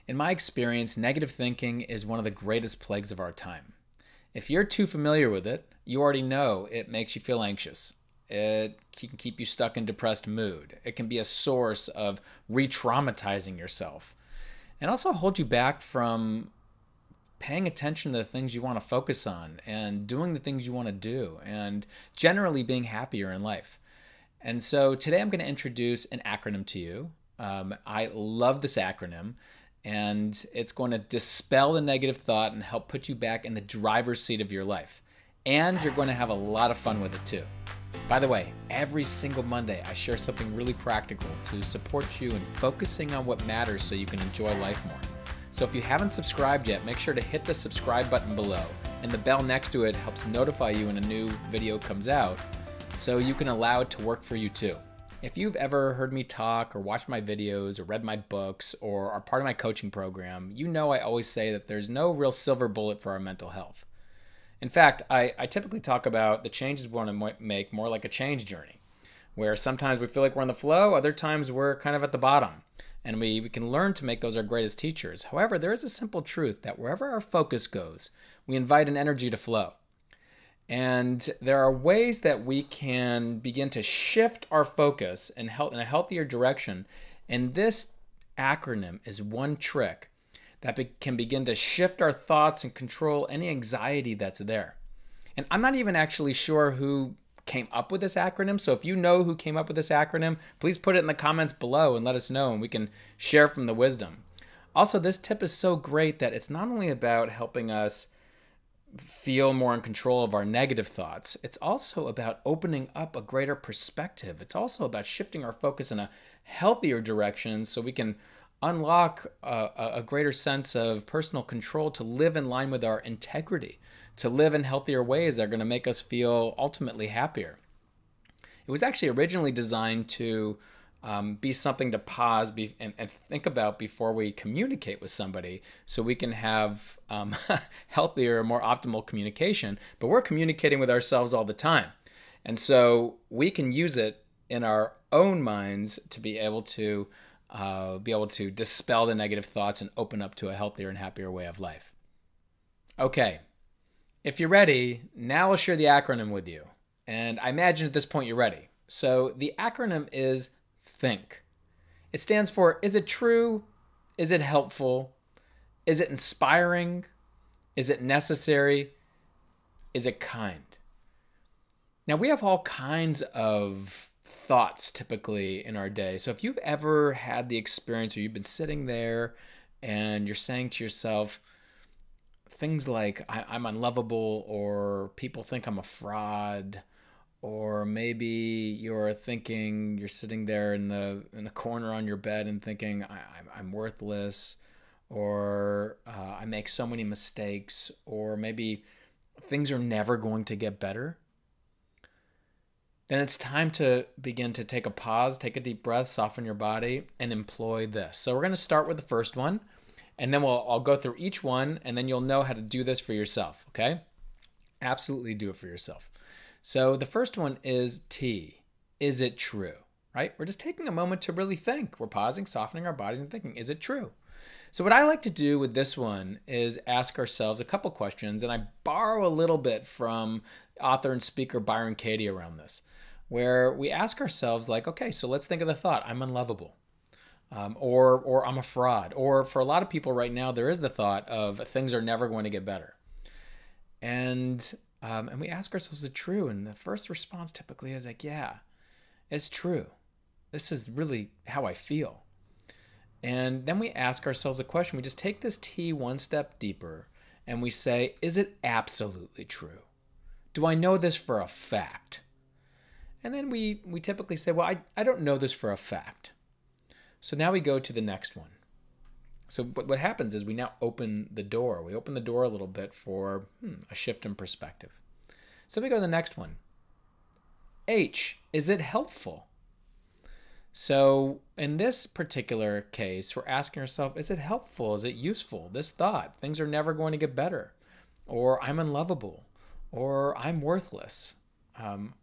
In my experience, negative thinking is one of the greatest plagues of our time. If you're too familiar with it, you already know it makes you feel anxious. It can keep you stuck in depressed mood. It can be a source of re-traumatizing yourself and also hold you back from paying attention to the things you want to focus on and doing the things you want to do and generally being happier in life. And so today I'm going to introduce an acronym to you. I love this acronym, and it's going to dispel the negative thought and help put you back in the driver's seat of your life. And you're going to have a lot of fun with it too. By the way, every single Monday I share something really practical to support you in focusing on what matters so you can enjoy life more. So if you haven't subscribed yet, make sure to hit the subscribe button below, and the bell next to it helps notify you when a new video comes out so you can allow it to work for you too. If you've ever heard me talk or watched my videos or read my books or are part of my coaching program, you know I always say that there's no real silver bullet for our mental health. In fact, I typically talk about the changes we want to make more like a change journey, where sometimes we feel like we're on the flow, other times we're kind of at the bottom, and we can learn to make those our greatest teachers. However, there is a simple truth that wherever our focus goes, we invite an energy to flow. And there are ways that we can begin to shift our focus in a healthier direction. And this acronym is one trick that can begin to shift our thoughts and control any anxiety that's there. And I'm not even actually sure who came up with this acronym. So if you know who came up with this acronym, please put it in the comments below and let us know, and we can share from the wisdom. Also, this tip is so great that it's not only about helping us feel more in control of our negative thoughts, it's also about opening up a greater perspective. It's also about shifting our focus in a healthier direction so we can unlock a greater sense of personal control to live in line with our integrity, to live in healthier ways that are going to make us feel ultimately happier. It was actually originally designed to be something to pause and think about before we communicate with somebody so we can have healthier, more optimal communication. But we're communicating with ourselves all the time. And so we can use it in our own minds to be able to dispel the negative thoughts and open up to a healthier and happier way of life. Okay, if you're ready, now I'll share the acronym with you. And I imagine at this point you're ready. So the acronym is THINK. It stands for, is it true? Is it helpful? Is it inspiring? Is it necessary? Is it kind? Now, we have all kinds of thoughts typically in our day. So if you've ever had the experience where you've been sitting there and you're saying to yourself things like, I'm unlovable, or people think I'm a fraud, or maybe you're sitting there in the corner on your bed and thinking, I'm worthless, or I make so many mistakes, or maybe things are never going to get better, then it's time to begin to take a pause, take a deep breath, soften your body, and employ this. So we're going to start with the first one, and then I'll go through each one, and then you'll know how to do this for yourself, okay? Absolutely do it for yourself. So the first one is T. Is it true? Right? We're just taking a moment to really think. We're pausing, softening our bodies, and thinking, is it true? So what I like to do with this one is ask ourselves a couple questions, and I borrow a little bit from author and speaker Byron Katie around this, where we ask ourselves, like, okay, so let's think of the thought, I'm unlovable, or I'm a fraud, or for a lot of people right now, there is the thought of things are never going to get better. And we ask ourselves, is it true? And the first response typically is like, yeah, it's true. This is really how I feel. And then we ask ourselves a question. We just take this T one step deeper and we say, is it absolutely true? Do I know this for a fact? And then we typically say, well, I don't know this for a fact. So now we go to the next one. So what happens is we now open the door. We open the door a little bit for a shift in perspective. So we go to the next one. H, is it helpful? So in this particular case, we're asking ourselves, is it helpful? Is it useful? This thought, things are never going to get better, or I'm unlovable, or I'm worthless,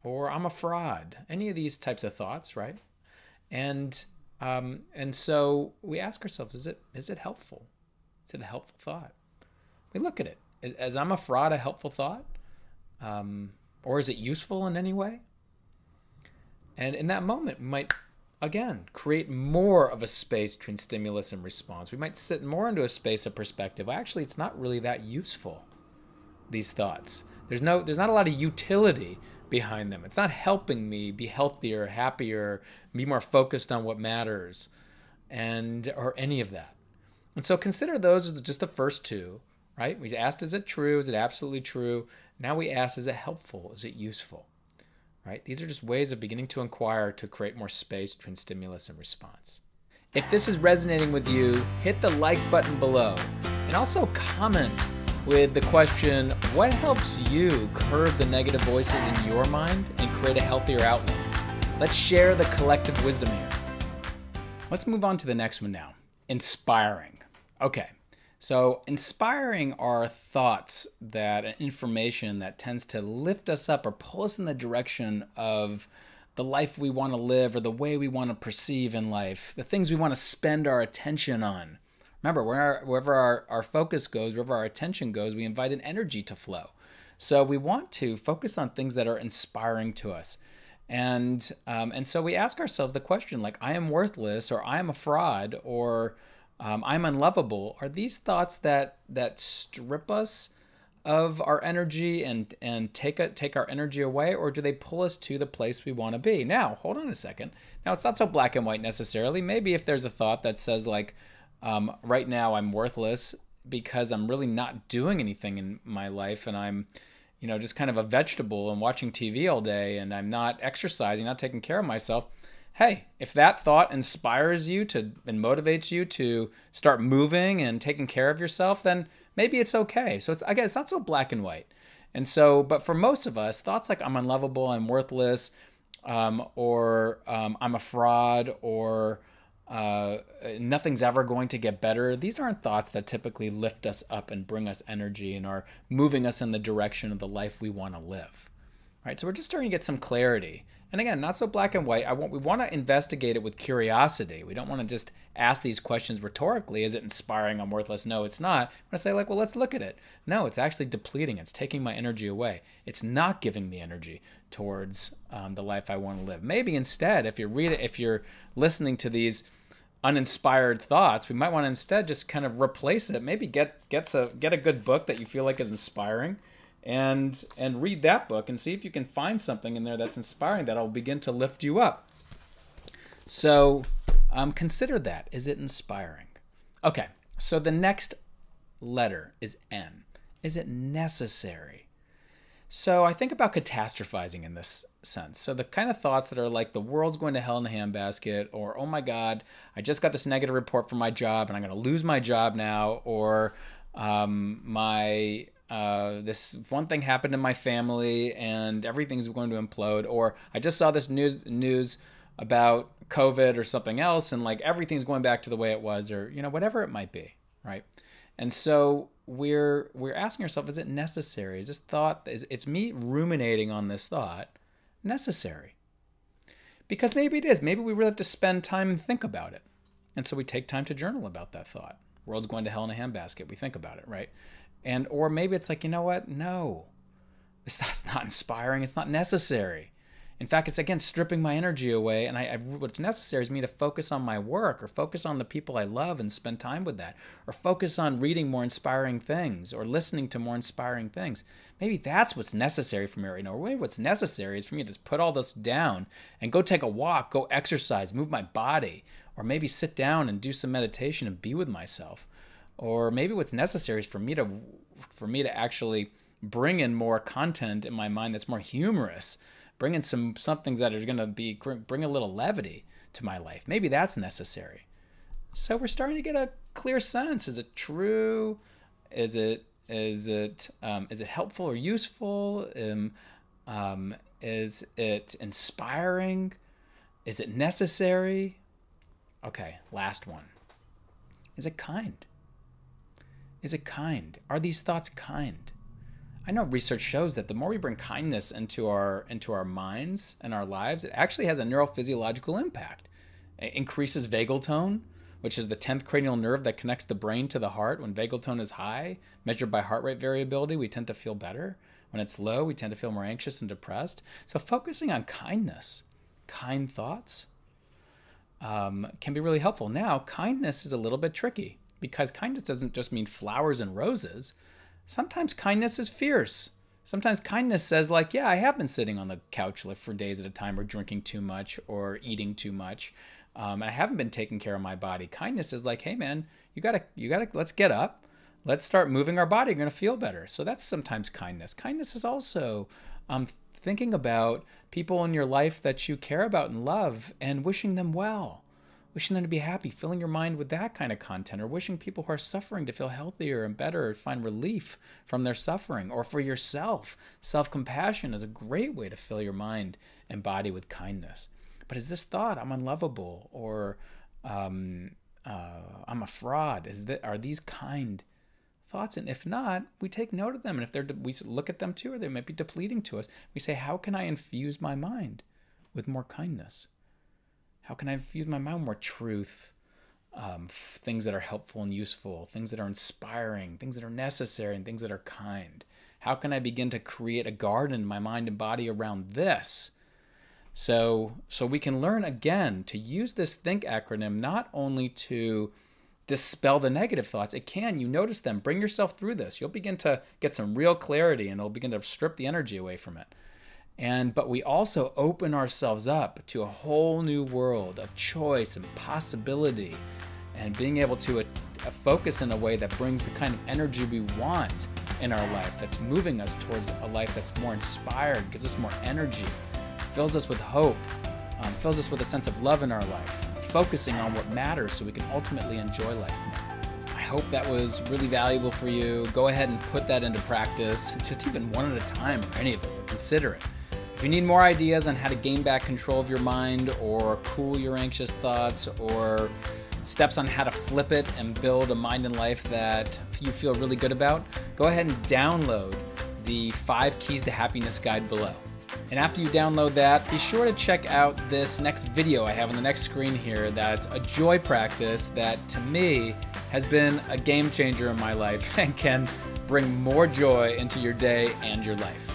or I'm a fraud. Any of these types of thoughts, right? And And so we ask ourselves, is it helpful? Is it a helpful thought? We look at it. Is I'm a fraud a helpful thought? Or is it useful in any way? And in that moment, we might, again, create more of a space between stimulus and response. We might sit more into a space of perspective. Actually, it's not really that useful, these thoughts. There's not a lot of utility behind them. It's not helping me be healthier, happier, be more focused on what matters, or any of that. And so consider those as just the first two, right? We asked, is it true? Is it absolutely true? Now we ask, is it helpful? Is it useful? Right? These are just ways of beginning to inquire to create more space between stimulus and response. If this is resonating with you, hit the like button below and also comment with the question, what helps you curb the negative voices in your mind and create a healthier outlook? Let's share the collective wisdom here. Let's move on to the next one now. Inspiring. Okay. So inspiring are thoughts and information that tends to lift us up or pull us in the direction of the life we want to live or the way we want to perceive in life, the things we want to spend our attention on. Remember, wherever our focus goes, wherever our attention goes, we invite an energy to flow. So we want to focus on things that are inspiring to us. And so we ask ourselves the question, like, I am worthless, or I am a fraud, or I'm unlovable. Are these thoughts that strip us of our energy and take our energy away, or do they pull us to the place we want to be? Now, hold on a second. Now, it's not so black and white necessarily. Maybe if there's a thought that says, like, right now I'm worthless because I'm really not doing anything in my life, and I'm, just kind of a vegetable and watching TV all day, and I'm not exercising, not taking care of myself. Hey, if that thought inspires you and motivates you to start moving and taking care of yourself, then maybe it's okay. So it's not so black and white. And so, but for most of us, thoughts like I'm unlovable, I'm worthless, or I'm a fraud, or nothing's ever going to get better. These aren't thoughts that typically lift us up and bring us energy and are moving us in the direction of the life we want to live. Right? So we're just starting to get some clarity. And again, not so black and white. We want to investigate it with curiosity. We don't want to just ask these questions rhetorically. Is it inspiring? I'm worthless? No, it's not. I want to say, like, well, let's look at it. No, it's actually depleting. It's taking my energy away. It's not giving me energy towards the life I want to live. Maybe instead, if you're listening to these uninspired thoughts, we might want to instead just kind of replace it. Maybe get a good book that you feel like is inspiring, and read that book and see if you can find something in there that's inspiring that'll begin to lift you up. So consider that. Is it inspiring? Okay, so the next letter is N. Is it necessary? So I think about catastrophizing in this sense. So the kind of thoughts that are like, the world's going to hell in a handbasket, or, oh my God, I just got this negative report from my job and I'm going to lose my job now, or this one thing happened in my family and everything's going to implode, or I just saw this news about COVID or something else, and like everything's going back to the way it was, or whatever it might be, right? And so we're asking ourselves, is it necessary? Is this thought, it's me ruminating on this thought, necessary? Because maybe it is. Maybe we really have to spend time and think about it. And so we take time to journal about that thought. World's going to hell in a handbasket. We think about it, right? Or maybe it's like, you know what? No, this thought's not inspiring. It's not necessary. In fact, it's, again, stripping my energy away. And what's necessary is me to focus on my work, or focus on the people I love and spend time with that, or focus on reading more inspiring things, or listening to more inspiring things. Maybe that's what's necessary for me right now. Or maybe what's necessary is for me to just put all this down and go take a walk, go exercise, move my body, or maybe sit down and do some meditation and be with myself. Or maybe what's necessary is for me to actually bring in more content in my mind that's more humorous, bring in some things that are going to bring a little levity to my life. Maybe that's necessary. So we're starting to get a clear sense. Is it true? Is it helpful or useful? Is it inspiring? Is it necessary? Okay, last one. Is it kind? Is it kind? Are these thoughts kind? I know research shows that the more we bring kindness into our minds and our lives, it actually has a neurophysiological impact. It increases vagal tone, which is the 10th cranial nerve that connects the brain to the heart. When vagal tone is high, measured by heart rate variability, we tend to feel better. When it's low, we tend to feel more anxious and depressed. So focusing on kindness, kind thoughts, can be really helpful. Now, kindness is a little bit tricky because kindness doesn't just mean flowers and roses. Sometimes kindness is fierce. Sometimes kindness says like, yeah, I have been sitting on the couch for days at a time, or drinking too much, or eating too much. And I haven't been taking care of my body. Kindness is like, hey man, you gotta, let's get up. Let's start moving our body. You're gonna feel better. So that's sometimes kindness. Kindness is also thinking about people in your life that you care about and love and wishing them well, wishing them to be happy, filling your mind with that kind of content, or wishing people who are suffering to feel healthier and better, or find relief from their suffering, or for yourself. Self-compassion is a great way to fill your mind and body with kindness. But is this thought, I'm unlovable, or I'm a fraud, are these kind thoughts? And if not, we take note of them. And if we look at them too, or they might be depleting to us, we say, how can I infuse my mind with more kindness? How can I infuse my mind with more truth? Things that are helpful and useful, things that are inspiring, things that are necessary, and things that are kind. How can I begin to create a garden in my mind and body around this? So we can learn again to use this THINK acronym not only to dispel the negative thoughts. It can, you notice them, bring yourself through this. You'll begin to get some real clarity, and it'll begin to strip the energy away from it. But we also open ourselves up to a whole new world of choice and possibility, and being able to focus in a way that brings the kind of energy we want in our life, that's moving us towards a life that's more inspired, gives us more energy, fills us with hope, fills us with a sense of love in our life, focusing on what matters so we can ultimately enjoy life more. I hope that was really valuable for you. Go ahead and put that into practice, just even one at a time, or any of it, but consider it. If you need more ideas on how to gain back control of your mind, or cool your anxious thoughts, or steps on how to flip it and build a mind and life that you feel really good about, go ahead and download the 5 Keys to Happiness guide below. And after you download that, be sure to check out this next video I have on the next screen here. That's a joy practice that, to me, has been a game changer in my life and can bring more joy into your day and your life.